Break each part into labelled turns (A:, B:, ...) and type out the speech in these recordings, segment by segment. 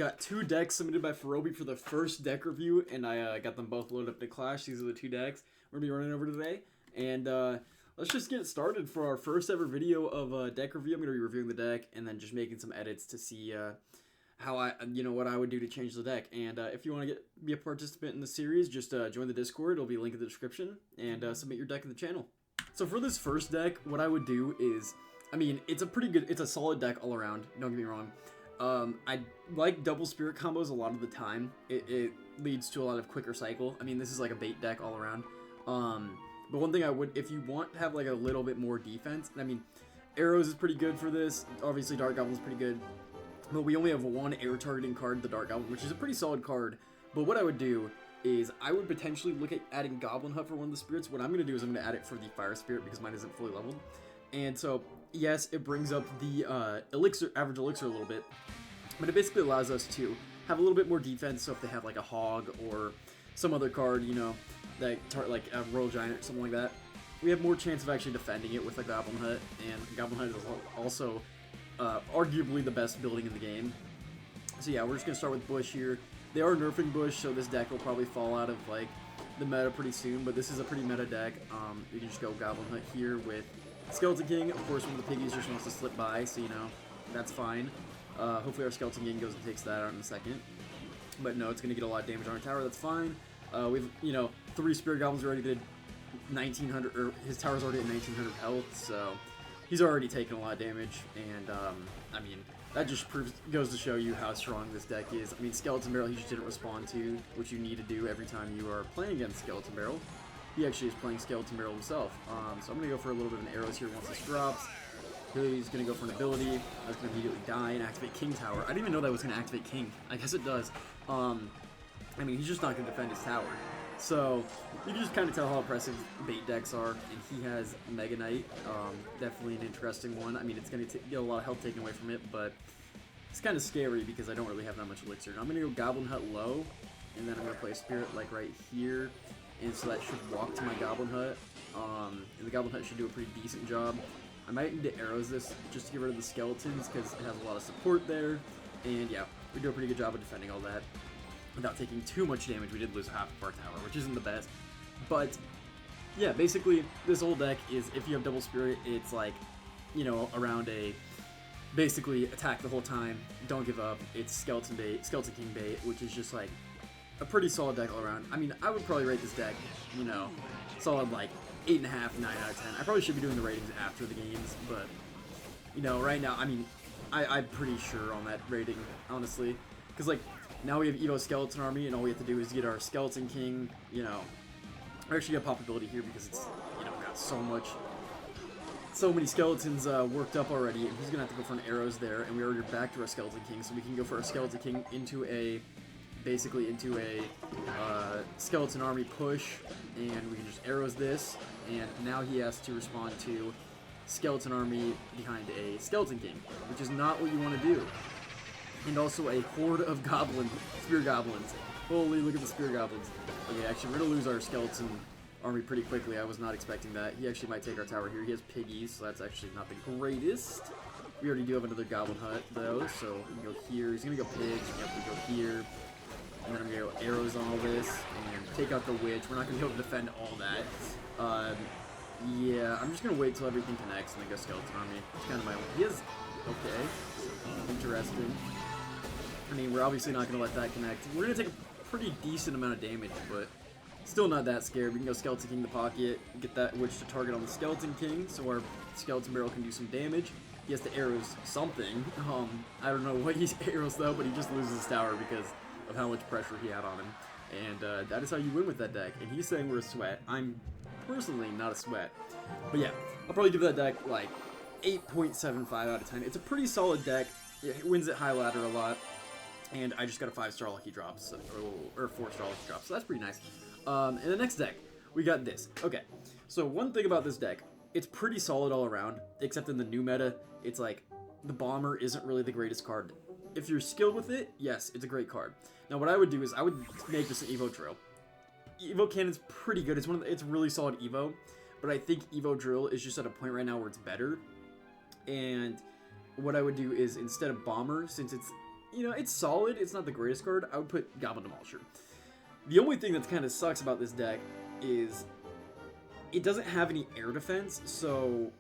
A: got 2 decks submitted by Ferobi for the first deck review, and I got them both loaded up to Clash. These are the 2 decks we're going to be running over today. And let's just get started for our first ever video of deck review. I'm going to be reviewing the deck and then just making some edits to see how what I would do to change the deck. And if you want to be a participant in the series, just join the Discord. It'll be linked in the description, and submit your deck in the channel. So for this first deck, what I would do is, I mean, it's a solid deck all around, don't get me wrong. I like double spirit combos a lot of the time. It leads to a lot of quicker cycle. I mean, this is like a bait deck all around. But one thing I would, if you want to have like a little bit more defense, I mean, Arrows is pretty good for this. Obviously, Dark Goblin's pretty good. But we only have one air targeting card, the Dark Goblin, which is a pretty solid card. But what I would do is I would potentially look at adding Goblin Hut for one of the spirits. What I'm going to do is I'm going to add it for the Fire Spirit because mine isn't fully leveled. And so, yes, it brings up the average elixir a little bit, but it basically allows us to have a little bit more defense. So if they have like a Hog or some other card, you know, that like a Royal Giant or something like that, we have more chance of actually defending it with a Goblin Hut. And Goblin Hut is also arguably the best building in the game. So yeah, we're just going to start with Bush here. They are nerfing Bush, so this deck will probably fall out of like the meta pretty soon, but this is a pretty meta deck. You can just go Goblin Hut here with Skeleton King. Of course, one of the piggies just wants to slip by, so you know, that's fine. Hopefully our Skeleton King goes and takes that out in a second. But no, it's going to get a lot of damage on our tower, that's fine. We've, 3 Spirit Goblins already did 1900, or his tower's already at 1900 health, so he's already taken a lot of damage, and, I mean, that just goes to show you how strong this deck is. I mean, Skeleton Barrel he just didn't respond to, which you need to do every time you are playing against Skeleton Barrel. He actually is playing Skeleton Barrel himself. So I'm going to go for a little bit of an Arrows here once this drops. He's going to go for an ability. That's going to immediately die and activate King Tower. I didn't even know that was going to activate King. I guess it does. I mean, he's just not going to defend his tower. So you can just kind of tell how impressive bait decks are. And he has Mega Knight. Definitely an interesting one. I mean, it's going to get a lot of health taken away from it, but it's kind of scary because I don't really have that much elixir. Now I'm going to go Goblin Hut low, and then I'm going to play Spirit like right here. And so that should walk to my Goblin Hut. And the Goblin Hut should do a pretty decent job. I might need to Arrows this just to get rid of the skeletons because it has a lot of support there. And yeah, we do a pretty good job of defending all that without taking too much damage. We did lose half of our tower, which isn't the best. But yeah, basically this whole deck is, if you have double spirit, it's like, around a basically attack the whole time, don't give up. It's Skeleton King bait, which is just like a pretty solid deck all around. I mean, I would probably rate this deck, solid like 8.5, 9 out of 10. I probably should be doing the ratings after the games, but right now, I mean, I'm pretty sure on that rating, honestly, because like now we have Evo Skeleton Army, and all we have to do is get our Skeleton King. We're actually gonna pop ability here because it's got so many skeletons worked up already, and he's gonna have to go for an Arrows there, and we already back to our Skeleton King, so we can go for our Skeleton King into a Skeleton Army push, and we can just Arrows this, and now he has to respond to Skeleton Army behind a Skeleton King, which is not what you want to do. And also a horde of Spear Goblins. Holy, look at the Spear Goblins. Okay, actually, we're going to lose our Skeleton Army pretty quickly. I was not expecting that. He actually might take our tower here. He has piggies, so that's actually not the greatest. We already do have another Goblin Hut, though, so we can go here. He's going to go pigs. Yep, we go here. And then I'm going to go Arrows on all this and take out the Witch. We're not going to be able to defend all that. Yeah, I'm just going to wait till everything connects and then go Skeleton Army. It's kind of my... He has... Okay. Interesting. I mean, we're obviously not going to let that connect. We're going to take a pretty decent amount of damage, but still not that scared. We can go Skeleton King in the pocket, get that Witch to target on the Skeleton King, so our Skeleton Barrel can do some damage. He has to Arrows something. I don't know what he Arrows, though, but he just loses his tower because of how much pressure he had on him. And that is how you win with that deck. And he's saying we're a sweat. I'm personally not a sweat. But yeah, I'll probably give that deck like 8.75 out of 10. It's a pretty solid deck. It wins at high ladder a lot. And I just got a 5-star lucky drop, or 4-star lucky drop, so that's pretty nice. In the next deck, we got this. Okay, so one thing about this deck, it's pretty solid all around, except in the new meta, it's like, the Bomber isn't really the greatest card. If you're skilled with it, yes, it's a great card. Now what I would do is, I would make this an Evo Drill. Evo Cannon's pretty good, it's really solid Evo, but I think Evo Drill is just at a point right now where it's better. And what I would do is, instead of Bomber, since it's you know, it's solid. It's not the greatest card. I would put Goblin Demolisher. The only thing that kind of sucks about this deck is it doesn't have any air defense, so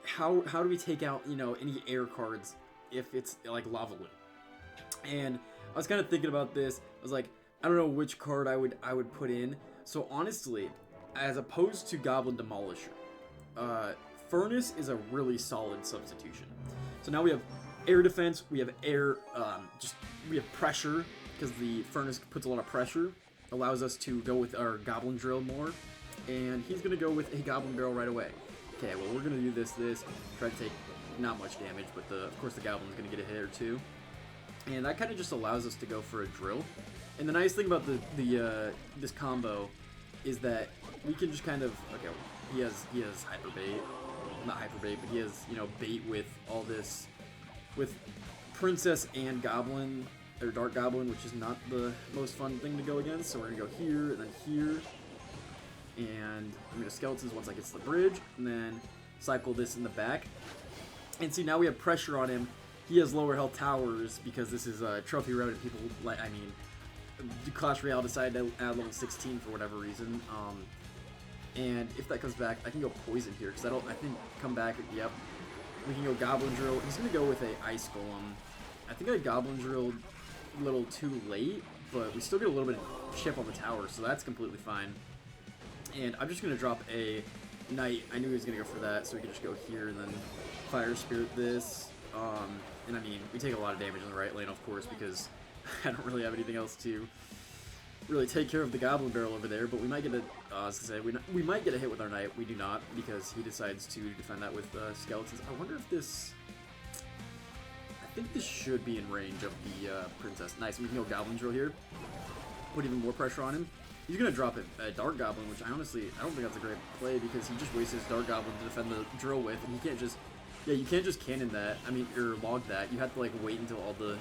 A: how do we take out, you know, any air cards if it's like Lava Loon? And I was kind of thinking about this. I was like, I don't know which card I would put in. So honestly, as opposed to Goblin Demolisher, Furnace is a really solid substitution. So now we have air defense, we have air, we have pressure, because the Furnace puts a lot of pressure, allows us to go with our Goblin Drill more, and he's going to go with a Goblin Barrel right away. Okay, well, we're going to do this, try to take not much damage, but of course the Goblin's going to get a hit or two. And that kind of just allows us to go for a drill. And the nice thing about this combo is that we can just kind of, okay, he has hyper bait, not hyper bait, but he has, you know, bait with all this, with Princess and Goblin, or Dark Goblin, which is not the most fun thing to go against. So we're gonna go here and then here, and I'm gonna Skeletons once I get to the bridge, and then cycle this in the back. And see, now we have pressure on him. He has lower health towers because this is a trophy road, and people, like, I mean, Clash Royale decided to add level 16 for whatever reason. And if that comes back, I can go Poison here, because I think come back, yep. We can go Goblin Drill. He's going to go with a Ice Golem. I think I Goblin Drilled a little too late, but we still get a little bit of chip on the tower, so that's completely fine. And I'm just going to drop a Knight. I knew he was going to go for that, so we can just go here and then Fire Spirit this. And I mean, we take a lot of damage in the right lane, of course, because I don't really have anything else to really take care of the Goblin Barrel over there, but we might get a, we might get a hit with our Knight. We do not, because he decides to defend that with Skeletons. I wonder if this, I think this should be in range of the Princess. Nice, we can go Goblin Drill here, put even more pressure on him. He's going to drop a Dark Goblin, which I don't think that's a great play, because he just wastes his Dark Goblin to defend the drill with, and he can't just, yeah, you can't just cannon that, I mean, or log that. You have to, like, wait until all the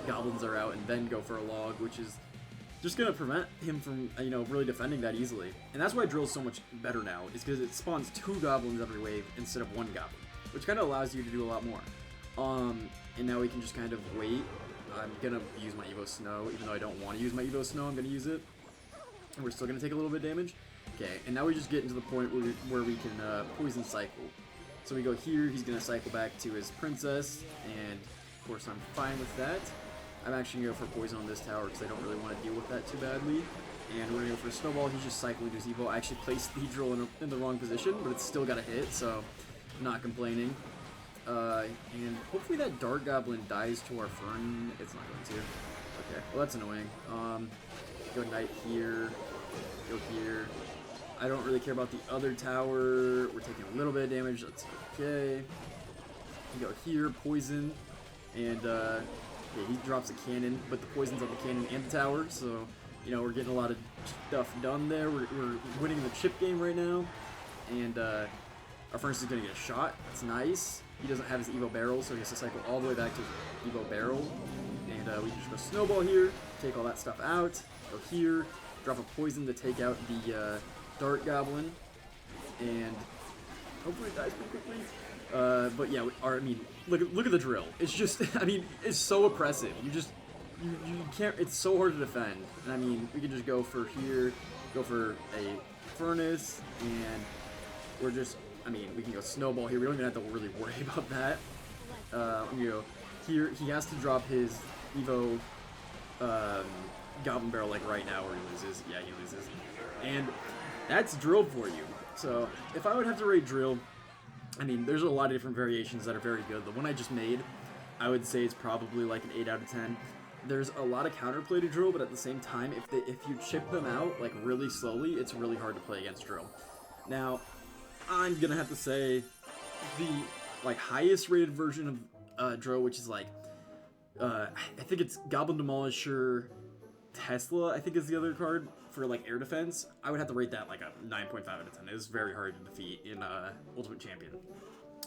A: Goblins are out and then go for a log, which is just going to prevent him from, you know, really defending that easily. And that's why Drill is so much better now, is because it spawns 2 Goblins every wave instead of 1 Goblin, which kind of allows you to do a lot more. And now we can just kind of wait. I'm going to use my Evo Snow, even though I don't want to use my Evo Snow, I'm going to use it. And we're still going to take a little bit of damage. Okay, and now we just get into the point where we can Poison Cycle. So we go here, he's going to cycle back to his Princess, and of course I'm fine with that. I'm actually going to go for Poison on this tower because I don't really want to deal with that too badly. And we're going to go for a Snowball. He's just cycling to his Evo. I actually placed the drill in the wrong position, but it's still got a hit, so I'm not complaining. And hopefully that Dark Goblin dies to our Fern. It's not going to. Okay, well that's annoying. Go Knight here, go here. I don't really care about the other tower. We're taking a little bit of damage. That's okay. We go here, Poison, and yeah, he drops a cannon, but the poison's on the cannon and the tower, so you know we're getting a lot of stuff done there. We're winning the chip game right now, and our Furnace is gonna get a shot. That's nice. He doesn't have his Evo Barrel, so he has to cycle all the way back to his Evo Barrel, and we can just go Snowball here, take all that stuff out. Go here, drop a Poison to take out the Dark Goblin, and hopefully it dies pretty quickly. But yeah, I mean, look at the drill. It's just, I mean, it's so oppressive. You can't. It's so hard to defend. And I mean, we can just go for here, go for a Furnace, and we're just. I mean, we can go Snowball here. We don't even have to really worry about that. You know, here he has to drop his Evo. Goblin Barrel like right now, or he loses. Yeah, he loses. And that's drill for you. So if I would have to rate drill, I mean, there's a lot of different variations that are very good. The one I just made, I would say it's probably like an 8 out of 10. There's a lot of counterplay to drill, but at the same time, if you chip them out like really slowly, it's really hard to play against drill. Now, I'm gonna have to say the like highest rated version of drill, which is like I think it's Goblin Demolisher. Tesla, I think, is the other card for like air defense. I would have to rate that like a 9.5 out of 10. It is very hard to defeat in Ultimate Champion.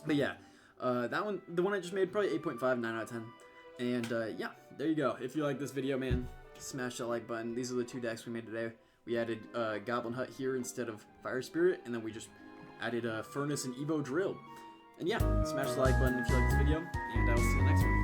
A: But yeah, that one, the one I just made, probably 8.5, 9 out of 10. And yeah, there you go. If you like this video, man, smash that like button. These are the 2 decks we made today. We added Goblin Hut here instead of Fire Spirit, and then we just added Furnace and Evo Drill. And yeah, smash the like button if you like this video, and I will see you next one.